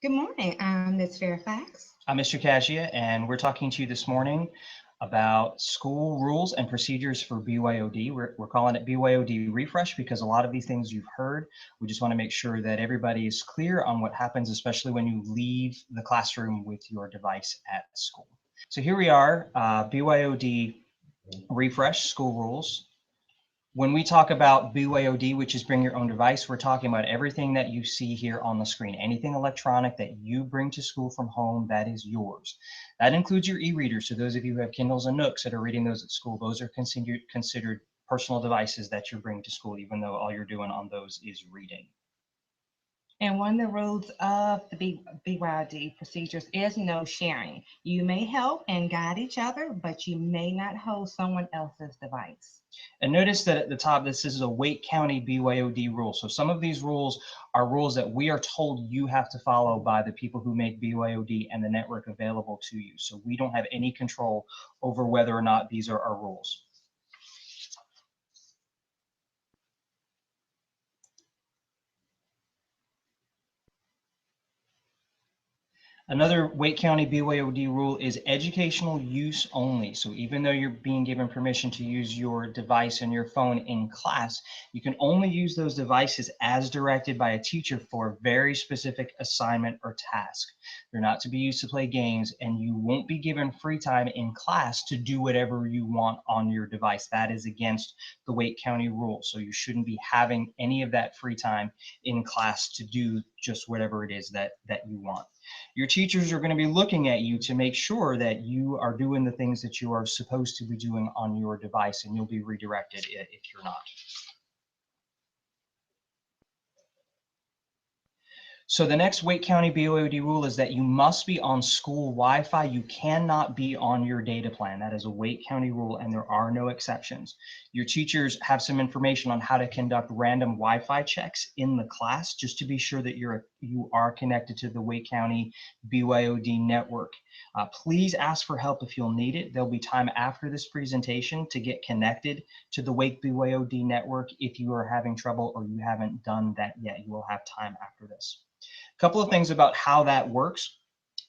Good morning. I'm Ms. Fairfax. I'm Mr. Cassia, and we're talking to you this morning about school rules and procedures for BYOD. We're calling it BYOD Refresh because a lot of these things you've heard. We just want to make sure that everybody is clear on what happens, especially when you leave the classroom with your device at school. So here we are, BYOD Refresh School Rules. When we talk about BYOD, which is bring your own device, we're talking about everything that you see here on the screen. Anything electronic that you bring to school from home, that is yours. That includes your e-readers. So those of you who have Kindles and Nooks that are reading those at school, those are considered personal devices that you're bringing to school, even though all you're doing on those is reading. And one of the rules of the BYOD procedures is no sharing. You may help and guide each other, but you may not hold someone else's device. And notice that at the top, this is a Wake County BYOD rule. So some of these rules are rules that we are told you have to follow by the people who make BYOD and the network available to you. So we don't have any control over whether or not these are our rules. Another Wake County BYOD rule is educational use only. So even though you're being given permission to use your device and your phone in class, you can only use those devices as directed by a teacher for a very specific assignment or task. They're not to be used to play games, and you won't be given free time in class to do whatever you want on your device. That is against the Wake County rule. So you shouldn't be having any of that free time in class to do just whatever it is that you want. Your teachers are going to be looking at you to make sure that you are doing the things that you are supposed to be doing on your device, and you'll be redirected if you're not. So the next Wake County BYOD rule is that you must be on school Wi-Fi. You cannot be on your data plan. That is a Wake County rule, and there are no exceptions. Your teachers have some information on how to conduct random Wi-Fi checks in the class, just to be sure that you are connected to the Wake County BYOD network. Please ask for help if you'll need it. There'll be time after this presentation to get connected to the Wake BYOD network if you are having trouble or you haven't done that yet. You will have time after this. A couple of things about how that works.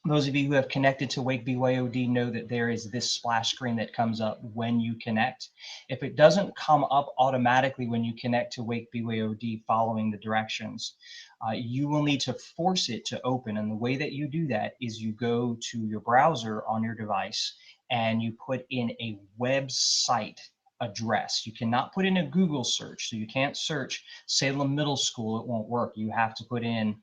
Those of you who have connected to Wake BYOD know that there is this splash screen that comes up when you connect. If it doesn't come up automatically when you connect to Wake BYOD following the directions, you will need to force it to open. And the way that you do that is you go to your browser on your device and you put in a website address. You cannot put in a Google search. So you can't search Salem Middle School. It won't work. You have to put in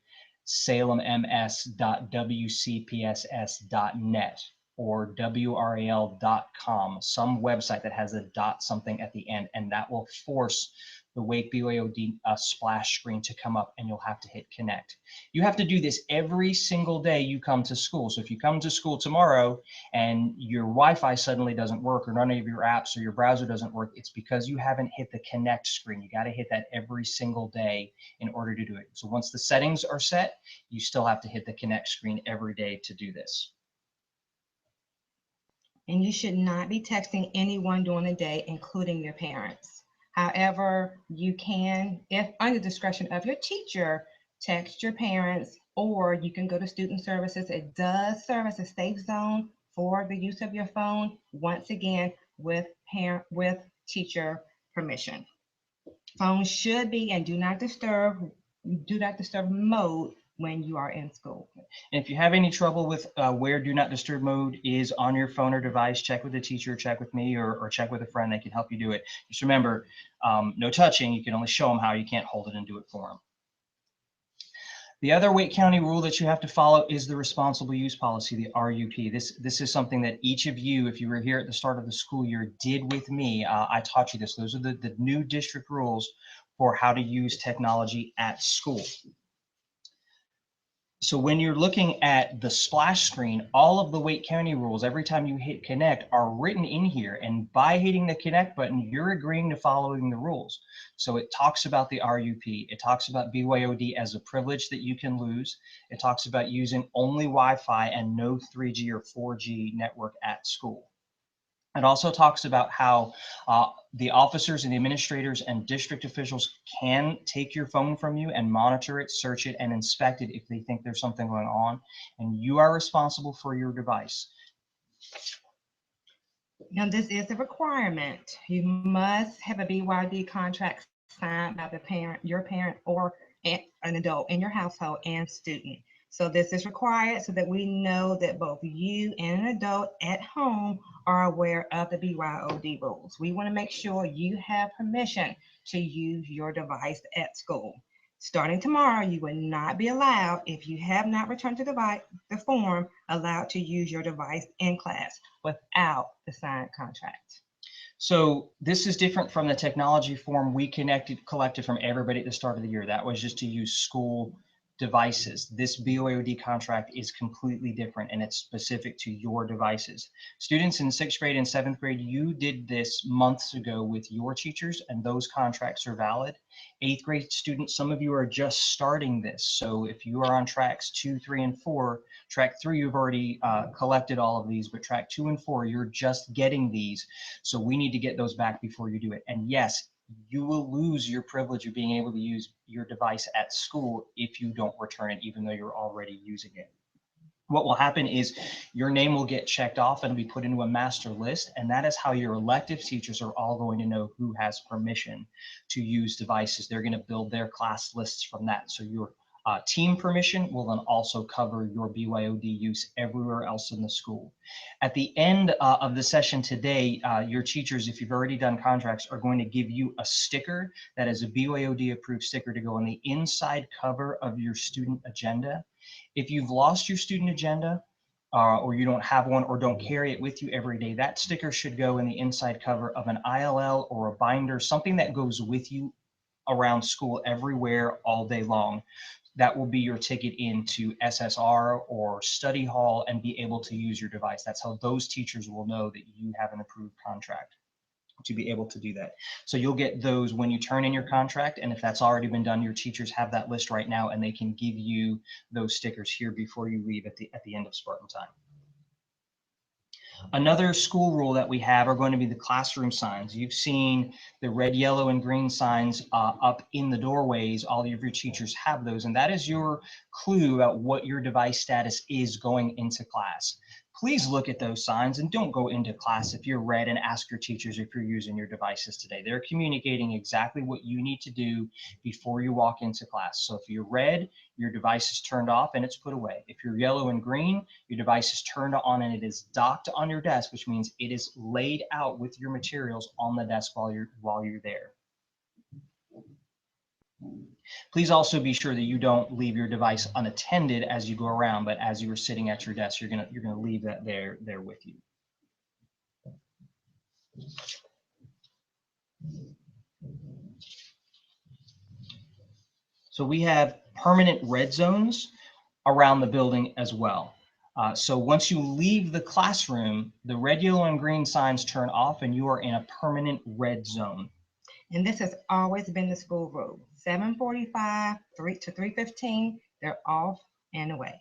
salemms.wcpss.net or wral.com, some website that has a dot something at the end, and that will force the Wake BYOD splash screen to come up, and you'll have to hit connect. You have to do this every single day you come to school. So if you come to school tomorrow and your Wi-Fi suddenly doesn't work, or none of your apps or your browser doesn't work, it's because you haven't hit the connect screen. You got to hit that every single day in order to do it. So once the settings are set, you still have to hit the connect screen every day to do this. And you should not be texting anyone during the day, including your parents. However, you can, if under discretion of your teacher, text your parents, or you can go to student services. It does serve as a safe zone for the use of your phone, once again, with teacher permission. Phones should be in do not disturb mode when you are in school. And if you have any trouble with where do not disturb mode is on your phone or device, check with a teacher, check with me, or check with a friend. They can help you do it. Just remember, no touching. You can only show them how. You can't hold it and do it for them. The other Wake County rule that you have to follow is the responsible use policy, the RUP. This is something that each of you, if you were here at the start of the school year, did with me. I taught you this. Those are the new district rules for how to use technology at school. So when you're looking at the splash screen, all of the Wake County rules, every time you hit connect, are written in here. And by hitting the connect button, you're agreeing to following the rules. So it talks about the RUP. It talks about BYOD as a privilege that you can lose. It talks about using only Wi-Fi and no 3G or 4G network at school. It also talks about how the officers and the administrators and district officials can take your phone from you and monitor it, search it, and inspect it if they think there's something going on, and you are responsible for your device. Now, this is a requirement. You must have a BYOD contract signed by the parent, your parent, or an adult in your household and student. So this is required so that we know that both you and an adult at home are aware of the BYOD rules. We want to make sure you have permission to use your device at school. Starting tomorrow, you will not be allowed, if you have not returned to the form, allowed to use your device in class without the signed contract. So this is different from the technology form we collected from everybody at the start of the year. That was just to use school devices. This BYOD contract is completely different, and it's specific to your devices. Students in 6th grade and 7th grade, you did this months ago with your teachers, and those contracts are valid. 8th grade students, some of you are just starting this. So if you are on tracks 2, 3, and 4, track 3, you've already collected all of these, but track 2 and 4, you're just getting these. So we need to get those back before you do it. And yes, you will lose your privilege of being able to use your device at school if you don't return it, even though you're already using it. What will happen is your name will get checked off and be put into a master list, and that is how your elective teachers are all going to know who has permission to use devices. They're going to build their class lists from that. So your team permission will then also cover your BYOD use everywhere else in the school. At the end of the session today, your teachers, if you've already done contracts, are going to give you a sticker that is a BYOD approved sticker to go on the inside cover of your student agenda. If you've lost your student agenda, or you don't have one or don't carry it with you every day, that sticker should go in the inside cover of an ILL or a binder, something that goes with you around school everywhere all day long. That will be your ticket into SSR or study hall and be able to use your device. That's how those teachers will know that you have an approved contract to be able to do that. So you'll get those when you turn in your contract, and if that's already been done, your teachers have that list right now, and they can give you those stickers here before you leave at the end of Spartan time. Another school rule that we have are going to be the classroom signs. You've seen the red, yellow, and green signs up in the doorways. All of your teachers have those, and that is your clue about what your device status is going into class. Please look at those signs and don't go into class if you're red and ask your teachers if you're using your devices today. They're communicating exactly what you need to do before you walk into class. So if you're red, your device is turned off and it's put away. If you're yellow and green, your device is turned on and it is docked on your desk, which means it is laid out with your materials on the desk while you're there. Please also be sure that you don't leave your device unattended as you go around, but as you are sitting at your desk, you're gonna leave that there with you. So we have permanent red zones around the building as well. So once you leave the classroom, the red, yellow, and green signs turn off and you are in a permanent red zone. And this has always been the school rule. 7:45 to 3:15, they're off and away.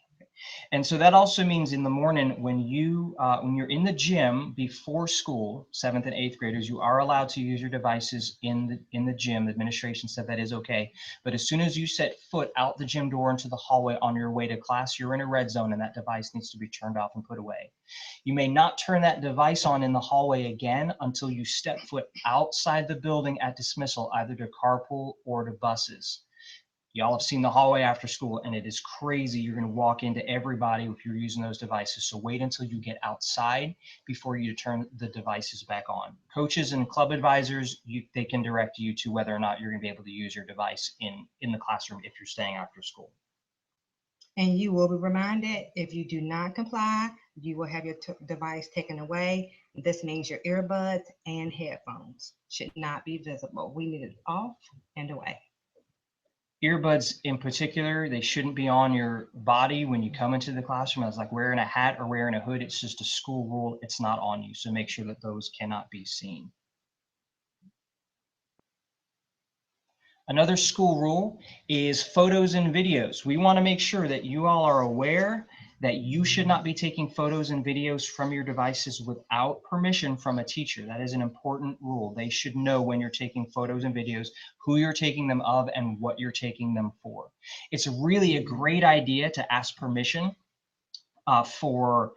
And so that also means in the morning when you're in the gym before school, 7th and 8th graders, you are allowed to use your devices in the gym. The administration said that is okay. But as soon as you set foot out the gym door into the hallway on your way to class, you're in a red zone and that device needs to be turned off and put away. You may not turn that device on in the hallway again until you step foot outside the building at dismissal, either to carpool or to buses. Y'all have seen the hallway after school, and it is crazy. You're going to walk into everybody if you're using those devices. So wait until you get outside before you turn the devices back on. Coaches and club advisors, they can direct you to whether or not you're going to be able to use your device in the classroom if you're staying after school. And you will be reminded, if you do not comply, you will have your device taken away. This means your earbuds and headphones should not be visible. We need it off and away. Earbuds in particular, they shouldn't be on your body when you come into the classroom. It's like wearing a hat or wearing a hood. It's just a school rule. It's not on you. So make sure that those cannot be seen. Another school rule is photos and videos. We want to make sure that you all are aware that you should not be taking photos and videos from your devices without permission from a teacher. That is an important rule. They should know when you're taking photos and videos, who you're taking them of, and what you're taking them for. It's really a great idea to ask permission for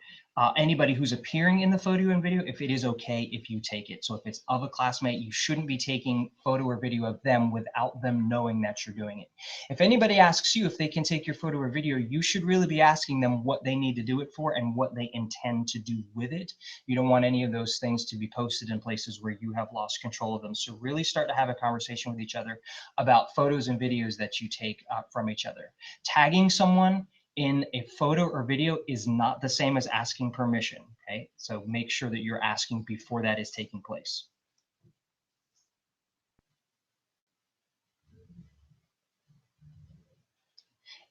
anybody who's appearing in the photo and video, if it is okay if you take it. So if it's of a classmate, you shouldn't be taking photo or video of them without them knowing that you're doing it. If anybody asks you if they can take your photo or video, you should really be asking them what they need to do it for and what they intend to do with it. You don't want any of those things to be posted in places where you have lost control of them. So really start to have a conversation with each other about photos and videos that you take from each other. Tagging someone in a photo or video is not the same as asking permission, okay? So make sure that you're asking before that is taking place.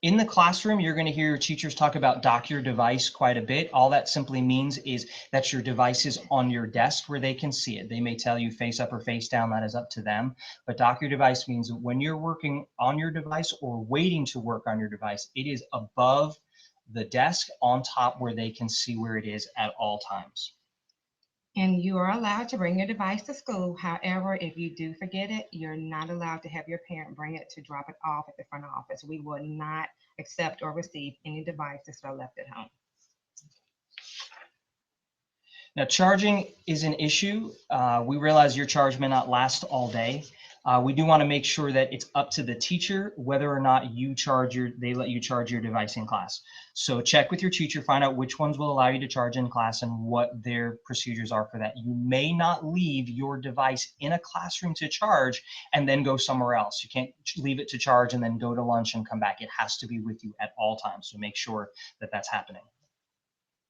In the classroom, you're going to hear your teachers talk about dock your device quite a bit. All that simply means is that your device is on your desk where they can see it. They may tell you face up or face down, that is up to them. But dock your device means that when you're working on your device or waiting to work on your device, it is above the desk on top where they can see where it is at all times. And you are allowed to bring your device to school. However, if you do forget it, you're not allowed to have your parent bring it to drop it off at the front office. We will not accept or receive any devices that are left at home. Now, charging is an issue. We realize your charge may not last all day. We do want to make sure that it's up to the teacher whether or not they let you charge your device in class. So check with your teacher, find out which ones will allow you to charge in class and what their procedures are for that. You may not leave your device in a classroom to charge and then go somewhere else. You can't leave it to charge and then go to lunch and come back. It has to be with you at all times. So make sure that that's happening.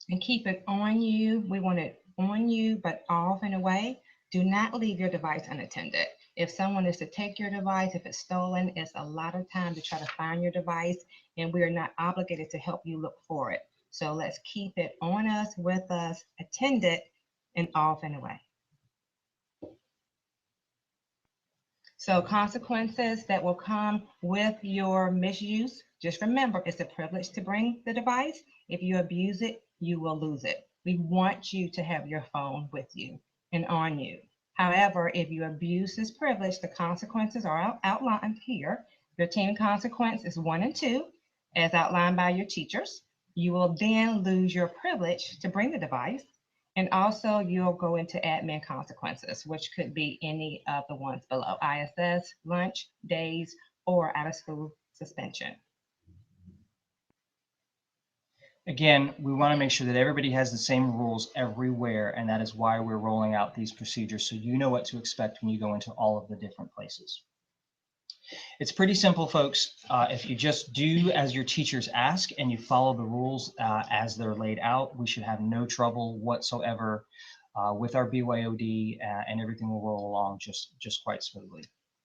And keep it on you. We want it on you, but off and away. Do not leave your device unattended. If someone is to take your device, if it's stolen, it's a lot of time to try to find your device, and we are not obligated to help you look for it. So let's keep it on us, with us, attended, and off and away. So consequences that will come with your misuse. Just remember, it's a privilege to bring the device. If you abuse it, you will lose it. We want you to have your phone with you and on you. However, if you abuse this privilege, the consequences are outlined here. Your team consequence is 1 and 2, as outlined by your teachers. You will then lose your privilege to bring the device. And also you'll go into admin consequences, which could be any of the ones below: ISS, lunch, days, or out of school suspension. Again, we want to make sure that everybody has the same rules everywhere, and that is why we're rolling out these procedures, so you know what to expect when you go into all of the different places. It's pretty simple, folks. If you just do as your teachers ask and you follow the rules as they're laid out, we should have no trouble whatsoever with our BYOD, and everything will roll along just quite smoothly.